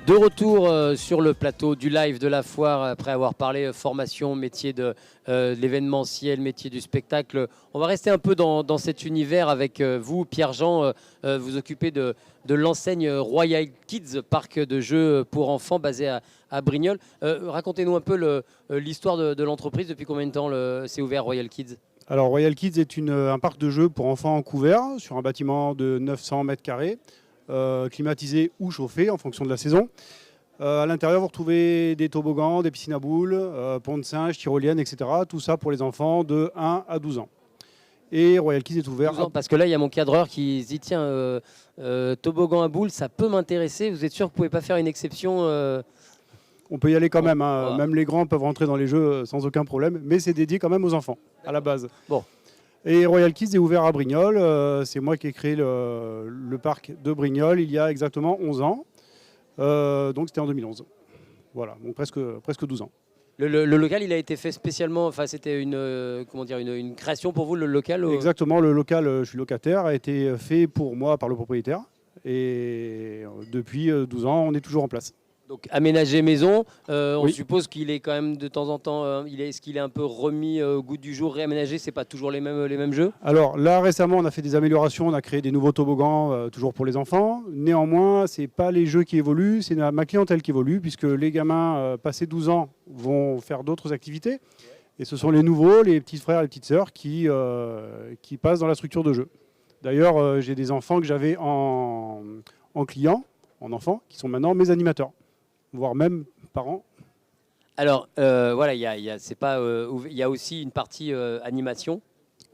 De retour sur le plateau du live de la foire, après avoir parlé formation, métier de l'événementiel, métier du spectacle. On va rester un peu dans cet univers avec vous, Pierre-Jean. Vous occupez de l'enseigne Royal Kids, parc de jeux pour enfants basé à Brignoles. Racontez-nous un peu l'histoire de l'entreprise. Depuis combien de temps c'est ouvert Royal Kids? Alors Royal Kids est un parc de jeux pour enfants couvert sur un bâtiment de 900 mètres carrés. Climatisé ou chauffé en fonction de la saison. À l'intérieur, vous retrouvez des toboggans, des piscines à boules, ponts de singe, tyroliennes, etc. Tout ça pour les enfants de 1 à 12 ans. Et Royal Kids est ouvert. Parce que là, il y a mon cadreur qui se dit tiens, toboggan à boules, ça peut m'intéresser. Vous êtes sûr que vous ne pouvez pas faire une exception On peut y aller quand même. Hein. Voilà. Même les grands peuvent rentrer dans les jeux sans aucun problème. Mais c'est dédié quand même aux enfants, à la base. Bon. Et Royal Kids est ouvert à Brignoles. C'est moi qui ai créé le parc de Brignoles il y a exactement 11 ans. Donc c'était en 2011. Voilà, donc presque 12 ans. Le local, il a été fait spécialement, enfin c'était une création pour vous, le local Exactement, le local, je suis locataire, a été fait pour moi par le propriétaire. Et depuis 12 ans, on est toujours en place. Donc aménagé maison, on Oui. suppose qu'il est quand même de temps en temps, est-ce qu'il est un peu remis au goût du jour, réaménagé, c'est pas toujours les mêmes jeux? Alors là récemment on a fait des améliorations, on a créé des nouveaux toboggans toujours pour les enfants. Néanmoins, c'est pas les jeux qui évoluent, c'est ma clientèle qui évolue puisque les gamins passés 12 ans vont faire d'autres activités. Et ce sont les nouveaux, les petits frères et les petites sœurs qui passent dans la structure de jeu. D'ailleurs, j'ai des enfants que j'avais en clients, en enfants, qui sont maintenant mes animateurs, voire même parents. Alors voilà, il y a aussi une partie animation.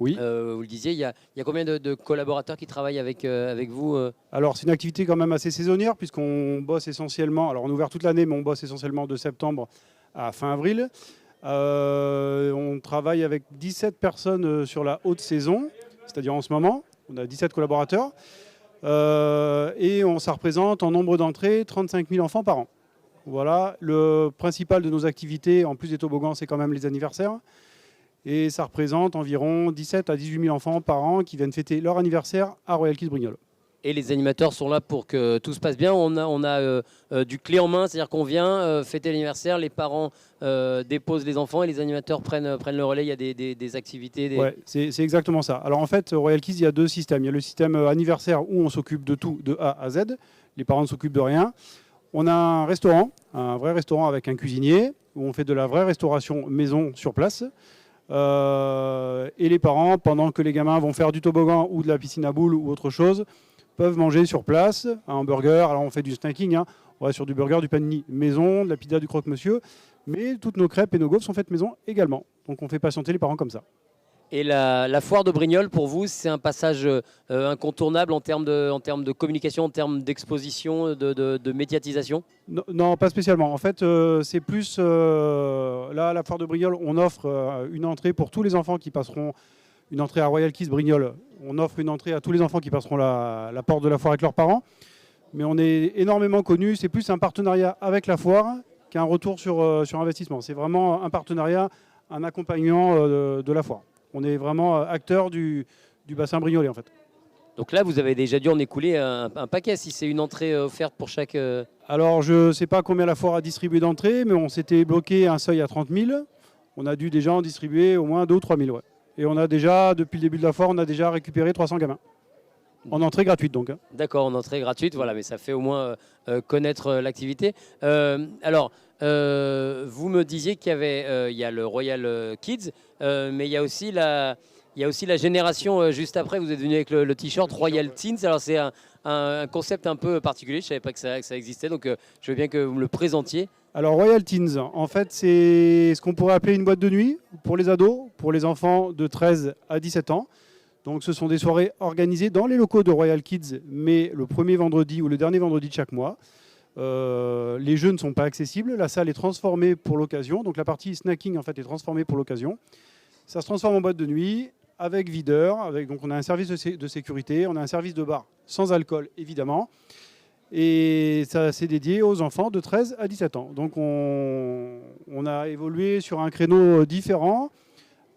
Oui. Vous le disiez, il y a combien de collaborateurs qui travaillent avec vous Alors c'est une activité quand même assez saisonnière puisqu'on bosse essentiellement, alors on est ouvert toute l'année mais on bosse essentiellement de septembre à fin avril. On travaille avec 17 personnes sur la haute saison, c'est-à-dire en ce moment, on a 17 collaborateurs et ça représente en nombre d'entrées 35 000 enfants par an. Voilà, le principal de nos activités, en plus des toboggans, c'est quand même les anniversaires. Et ça représente environ 17 à 18 000 enfants par an qui viennent fêter leur anniversaire à Royal Kids Brignoles. Et les animateurs sont là pour que tout se passe bien. On a du clé en main, c'est-à-dire qu'on vient fêter l'anniversaire, les parents déposent les enfants et les animateurs prennent le relais. Il y a des activités. Ouais, c'est exactement ça. Alors en fait, Royal Kids, il y a deux systèmes. Il y a le système anniversaire où on s'occupe de tout, de A à Z. Les parents ne s'occupent de rien. On a un restaurant, un vrai restaurant avec un cuisinier, où on fait de la vraie restauration maison sur place. Et les parents, pendant que les gamins vont faire du toboggan ou de la piscine à boules ou autre chose, peuvent manger sur place un hamburger. Alors on fait du snacking, hein. On va sur du burger, du panini maison, de la pizza, du croque-monsieur. Mais toutes nos crêpes et nos gaufres sont faites maison également. Donc on fait patienter les parents comme ça. Et la foire de Brignoles, pour vous, c'est un passage incontournable en termes de communication, en termes d'exposition, de médiatisation? Non, pas spécialement. En fait, c'est plus... là, à la foire de Brignoles, on offre une entrée pour tous les enfants qui passeront... Une entrée à Royal Kids Brignoles. On offre une entrée à tous les enfants qui passeront la porte de la foire avec leurs parents. Mais on est énormément connus. C'est plus un partenariat avec la foire qu'un retour sur investissement. C'est vraiment un partenariat, un accompagnement de la foire. On est vraiment acteur du bassin brignolais en fait. Donc là, vous avez déjà dû en écouler un paquet si c'est une entrée offerte pour chaque... Alors je ne sais pas combien la foire a distribué d'entrées, mais on s'était bloqué un seuil à 30 000. On a dû déjà en distribuer au moins 2 ou 3 000. Ouais. Et on a déjà, depuis le début de la foire, on a déjà récupéré 300 gamins. En entrée gratuite donc. D'accord, en entrée gratuite, voilà, mais ça fait au moins connaître l'activité. Alors, vous me disiez qu'il y avait il y a le Royal Kids, mais il y a aussi la génération juste après. Vous êtes venu avec le t-shirt Royal Teens. Alors c'est un concept un peu particulier. Je ne savais pas que ça existait, donc je veux bien que vous me le présentiez. Alors Royal Teens, en fait, c'est ce qu'on pourrait appeler une boîte de nuit pour les ados, pour les enfants de 13 à 17 ans. Donc ce sont des soirées organisées dans les locaux de Royal Kids, mais le premier vendredi ou le dernier vendredi de chaque mois. Les jeux ne sont pas accessibles. La salle est transformée pour l'occasion. Donc la partie snacking en fait est transformée pour l'occasion. Ça se transforme en boîte de nuit avec videur. Donc on a un service de sécurité, on a un service de bar sans alcool évidemment. Et ça c'est dédié aux enfants de 13 à 17 ans. Donc on a évolué sur un créneau différent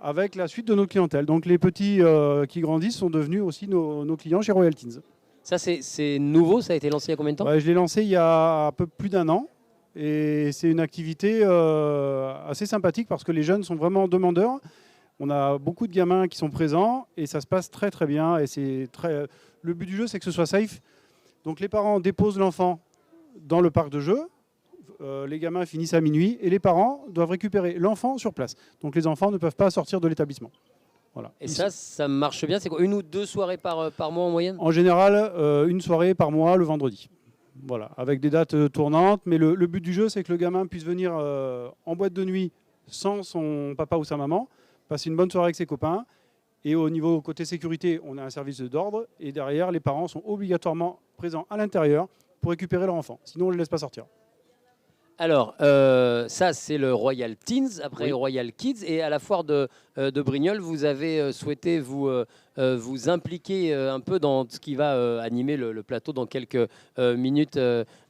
avec la suite de notre clientèle. Donc les petits qui grandissent sont devenus aussi nos clients chez Royal Teens. Ça, c'est nouveau, ça a été lancé il y a combien de temps? Ouais, je l'ai lancé il y a un peu plus d'un an. Et c'est une activité assez sympathique parce que les jeunes sont vraiment demandeurs. On a beaucoup de gamins qui sont présents et ça se passe très très bien. Et le but du jeu, c'est que ce soit safe. Donc les parents déposent l'enfant dans le parc de jeux. Les gamins finissent à minuit et les parents doivent récupérer l'enfant sur place. Donc les enfants ne peuvent pas sortir de l'établissement. Voilà. Et ça marche bien. C'est quoi, 1 ou 2 soirées par mois en moyenne? En général, une soirée par mois le vendredi. Voilà, avec des dates tournantes. Mais le but du jeu, c'est que le gamin puisse venir en boîte de nuit sans son papa ou sa maman, passer une bonne soirée avec ses copains. Et au niveau côté sécurité, on a un service d'ordre. Et derrière, les parents sont obligatoirement présents à l'intérieur pour récupérer leur enfant. Sinon, on ne les laisse pas sortir. Alors, ça, c'est le Royal Teens, après Oui. Royal Kids. Et à la foire de Brignoles, vous avez souhaité vous impliquer un peu dans ce qui va animer le plateau dans quelques minutes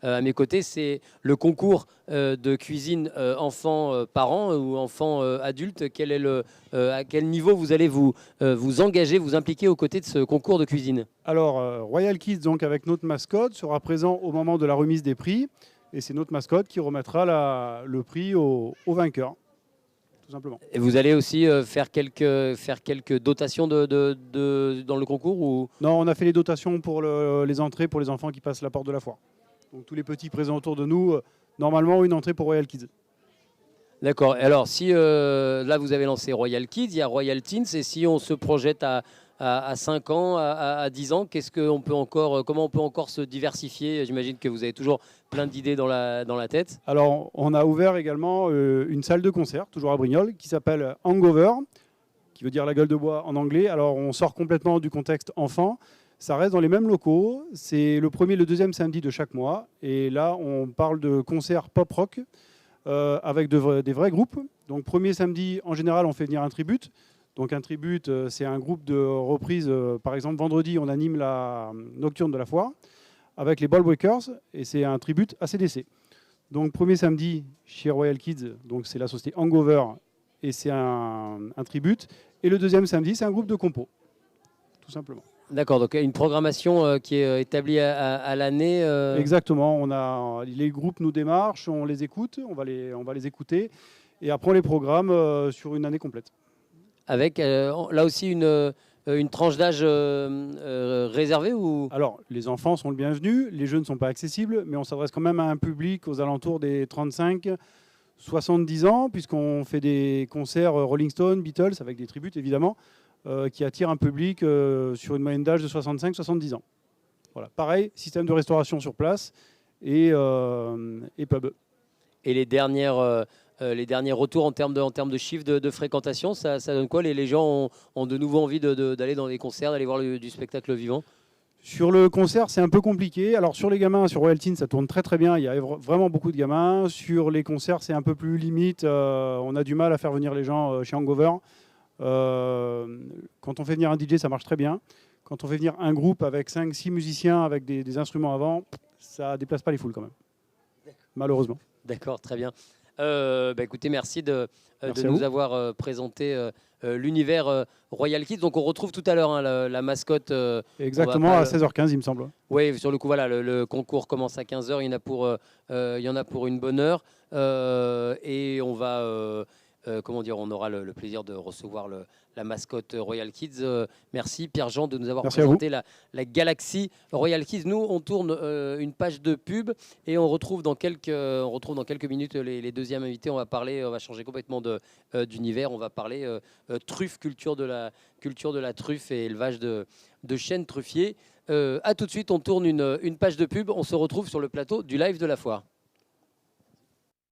à mes côtés. C'est le concours de cuisine enfants-parents ou enfants-adultes. À quel niveau vous allez vous engager, vous impliquer aux côtés de ce concours de cuisine? Alors, Royal Kids, donc avec notre mascotte, sera présent au moment de la remise des prix. Et c'est notre mascotte qui remettra le prix au vainqueur, tout simplement. Et vous allez aussi faire quelques dotations dans le concours ou... Non, on a fait les dotations pour les entrées pour les enfants qui passent la porte de la foire. Donc tous les petits présents autour de nous, normalement une entrée pour Royal Kids. D'accord. Alors, si là, vous avez lancé Royal Kids, il y a Royal Teens, et si on se projette à 5 ans, à 10 ans, comment on peut encore se diversifier? J'imagine que vous avez toujours plein d'idées dans la tête. Alors, on a ouvert également une salle de concert, toujours à Brignoles, qui s'appelle Hangover, qui veut dire la gueule de bois en anglais. Alors, on sort complètement du contexte enfant. Ça reste dans les mêmes locaux. C'est le premier et le deuxième samedi de chaque mois. Et là, on parle de concerts pop-rock avec des vrais groupes. Donc, premier samedi, en général, on fait venir un tribute. Donc, un tribute, c'est un groupe de reprises. Par exemple, vendredi, on anime la nocturne de la foire avec les Ballbreakers. Et c'est un tribute à CDC. Donc, premier samedi, chez Royal Kids, donc c'est la société Hangover. Et c'est un tribute. Et le deuxième samedi, c'est un groupe de compos, tout simplement. D'accord, donc une programmation qui est établie à l'année. Exactement. Les groupes nous démarchent, on les écoute, on va les écouter. Et après, on les programme sur une année complète. Avec là aussi une tranche d'âge réservée ou... Alors, les enfants sont le bienvenu, les jeux ne sont pas accessibles, mais on s'adresse quand même à un public aux alentours des 35-70 ans, puisqu'on fait des concerts Rolling Stones, Beatles, avec des tributes évidemment, qui attirent un public sur une moyenne d'âge de 65-70 ans. Voilà. Pareil, système de restauration sur place et pub. Et les derniers retours en termes de chiffre de fréquentation, ça donne quoi? Les gens ont de nouveau envie d'aller dans les concerts, d'aller voir du spectacle vivant? Sur le concert, c'est un peu compliqué. Alors sur les gamins, sur Royal Teens, ça tourne très très bien. Il y a vraiment beaucoup de gamins. Sur les concerts, c'est un peu plus limite. On a du mal à faire venir les gens chez Hangover. Quand on fait venir un DJ, ça marche très bien. Quand on fait venir un groupe avec 5-6 musiciens avec des instruments avant, ça déplace pas les foules quand même. Malheureusement. D'accord, très bien. Écoutez, merci de Merci nous avoir présenté l'univers Royal Kids. Donc on retrouve tout à l'heure la mascotte. Exactement, à 16h15 il me semble. Oui, sur le coup, voilà, le concours commence à 15h, il y en a pour une bonne heure. Et on va... on aura le plaisir de recevoir la mascotte Royal Kids. Merci Pierre-Jean de nous avoir présenté la galaxie Royal Kids. Nous, on tourne une page de pub et on retrouve dans quelques minutes les deuxièmes invités. On va changer complètement d'univers. On va parler truffe, culture de la truffe et élevage de chênes truffiers. À tout de suite, on tourne une page de pub. On se retrouve sur le plateau du live de la foire.